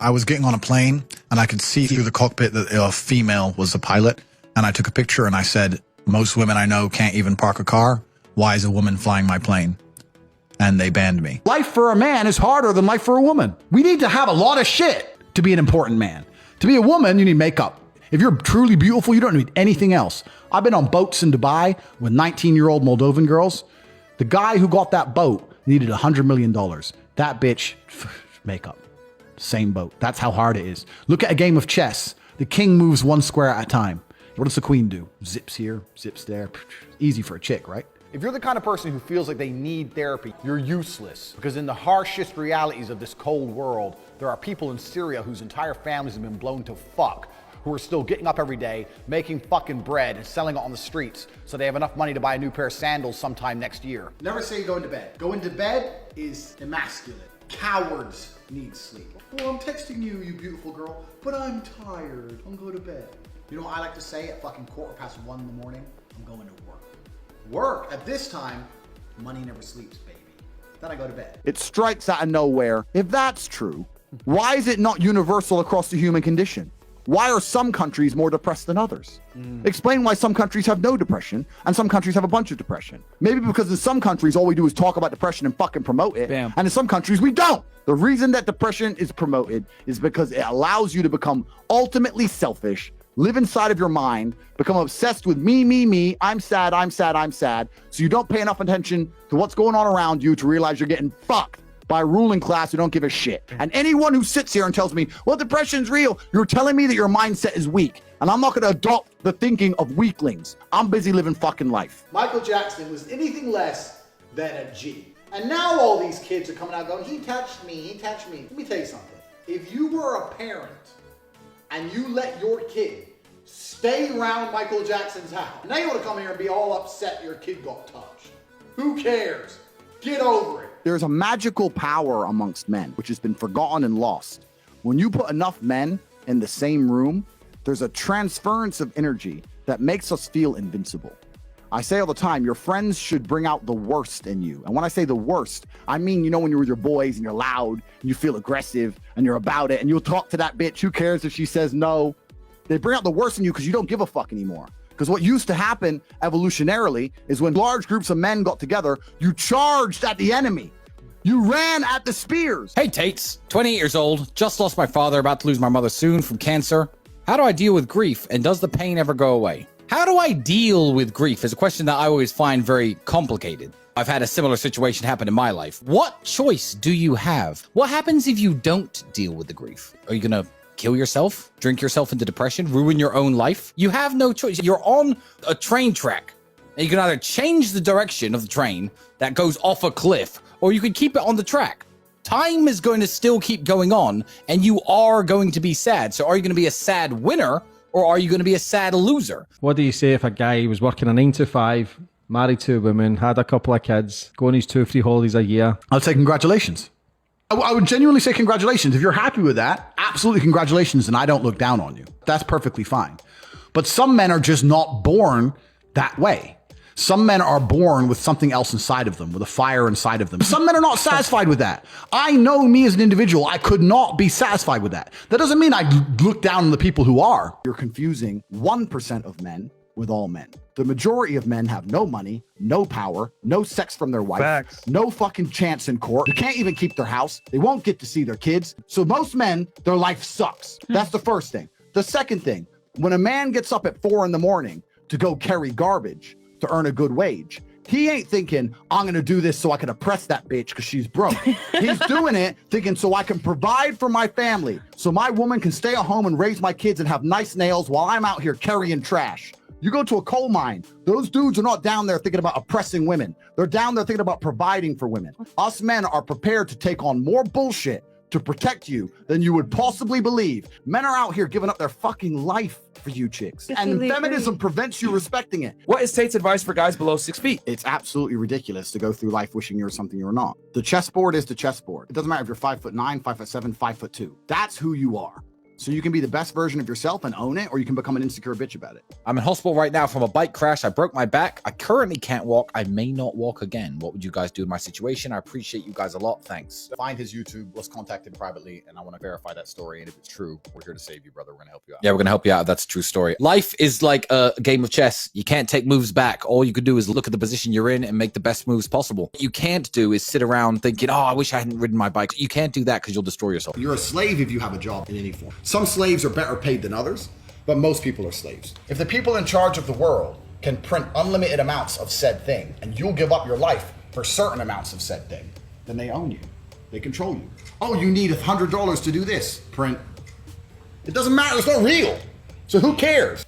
I was getting on a plane and I could see through the cockpit that a female was the pilot. And I took a picture and I said, most women I know can't even park a car. Why is a woman flying my plane? And they banned me. Life for a man is harder than life for a woman. We need to have a lot of shit to be an important man. To be a woman, you need makeup. If you're truly beautiful, you don't need anything else. I've been on boats in Dubai with 19-year-old Moldovan girls. The guy who got that boat needed $100 million. That bitch, makeup. Same boat. That's how hard it is. Look at a game of chess. The king moves one square at a time. What does the queen do? Zips here, zips there. Easy for a chick, right? If you're the kind of person who feels like they need therapy, you're useless. Because in the harshest realities of this cold world, there are people in Syria whose entire families have been blown to fuck, who are still getting up every day, making fucking bread and selling it on the streets so they have enough money to buy a new pair of sandals sometime next year. Never say go into bed. Go into bed is emasculate. Cowards need sleep. Well, I'm texting you, you beautiful girl, but I'm tired. I'm going to bed. You know what I like to say at fucking 1:15 in the morning? I'm going to work. Work at this time, money never sleeps, baby. Then I go to bed. It strikes out of nowhere. If that's true, why is it not universal across the human condition? Why are some countries more depressed than others? Explain why some countries have no depression and some countries have a bunch of depression. Maybe because in some countries, all we do is talk about depression and fucking promote it. Bam. And in some countries, we don't. The reason that depression is promoted is because it allows you to become ultimately selfish, live inside of your mind, become obsessed with me, I'm sad, I'm sad, I'm sad. So you don't pay enough attention to what's going on around you to realize you're getting fucked by a ruling class who don't give a shit. And anyone who sits here and tells me, well, depression's real, you're telling me that your mindset is weak. And I'm not gonna adopt the thinking of weaklings. I'm busy living fucking life. Michael Jackson was anything less than a G. And now all these kids are coming out going, he touched me, he touched me. Let me tell you something. If you were a parent and you let your kid stay around Michael Jackson's house, now you want to come here and be all upset your kid got touched. Who cares? Get over it. There's a magical power amongst men, which has been forgotten and lost. When you put enough men in the same room, there's a transference of energy that makes us feel invincible. I say all the time, your friends should bring out the worst in you. And when I say the worst, I mean, you know, when you're with your boys and you're loud and you feel aggressive and you're about it and you'll talk to that bitch, who cares if she says no? They bring out the worst in you because you don't give a fuck anymore. Because what used to happen evolutionarily is when large groups of men got together, you charged at the enemy. You ran at the spears. Hey, Tates, 28 years old, just lost my father, about to lose my mother soon from cancer. How do I deal with grief, and does the pain ever go away? How do I deal with grief is a question that I always find very complicated. I've had a similar situation happen in my life. What choice do you have? What happens if you don't deal with the grief? Are you gonna kill yourself, drink yourself into depression, ruin your own life? You have no choice. You're on a train track, and you can either change the direction of the train that goes off a cliff, or you could keep it on the track. Time is going to still keep going on, and you are going to be sad. So are you going to be a sad winner, or are you going to be a sad loser? What do you say if a guy was working a 9 to 5, married to a woman, had a couple of kids, going his 2 or 3 holidays a year? I'll say congratulations. I would genuinely say congratulations. If you're happy with that, absolutely congratulations, and I don't look down on you. That's perfectly fine. But some men are just not born that way. Some men are born with something else inside of them, with a fire inside of them. Some men are not satisfied with that. I know me as an individual, I could not be satisfied with that. That doesn't mean I look down on the people who are. You're confusing 1% of men with all men. The majority of men have no money, no power, no sex from their wife, Facts. no fucking chance in court. They can't even keep their house. They won't get to see their kids. So most men, their life sucks. That's the first thing. The second thing, when a man gets up at 4 a.m. to go carry garbage to earn a good wage, he ain't thinking, I'm gonna do this so I can oppress that bitch because she's broke. He's doing it thinking so I can provide for my family, so my woman can stay at home and raise my kids and have nice nails while I'm out here carrying trash. You go to a coal mine, those dudes are not down there thinking about oppressing women. They're down there thinking about providing for women. Us men are prepared to take on more bullshit to protect you than you would possibly believe. Men are out here giving up their fucking life for you chicks. And feminism prevents you respecting it. What is Tate's advice for guys below 6 feet? It's absolutely ridiculous to go through life wishing you're something you're not. The chessboard is the chessboard. It doesn't matter if you're 5'9", 5'7", 5'2". That's who you are. So you can be the best version of yourself and own it, or you can become an insecure bitch about it. I'm in hospital right now from a bike crash. I broke my back. I currently can't walk. I may not walk again. What would you guys do in my situation? I appreciate you guys a lot. Thanks. Find his YouTube. Let's contact him privately, and I want to verify that story. And if it's true, we're here to save you, brother. We're going to help you out. Yeah, we're going to help you out. That's a true story. Life is like a game of chess. You can't take moves back. All you could do is look at the position you're in and make the best moves possible. What you can't do is sit around thinking, oh, I wish I hadn't ridden my bike. You can't do that because you'll destroy yourself. You're a slave if you have a job in any form. Some slaves are better paid than others, but most people are slaves. If the people in charge of the world can print unlimited amounts of said thing, and you'll give up your life for certain amounts of said thing, then they own you. They control you. Oh, you need $100 to do this. Print. It doesn't matter. It's not real. So who cares?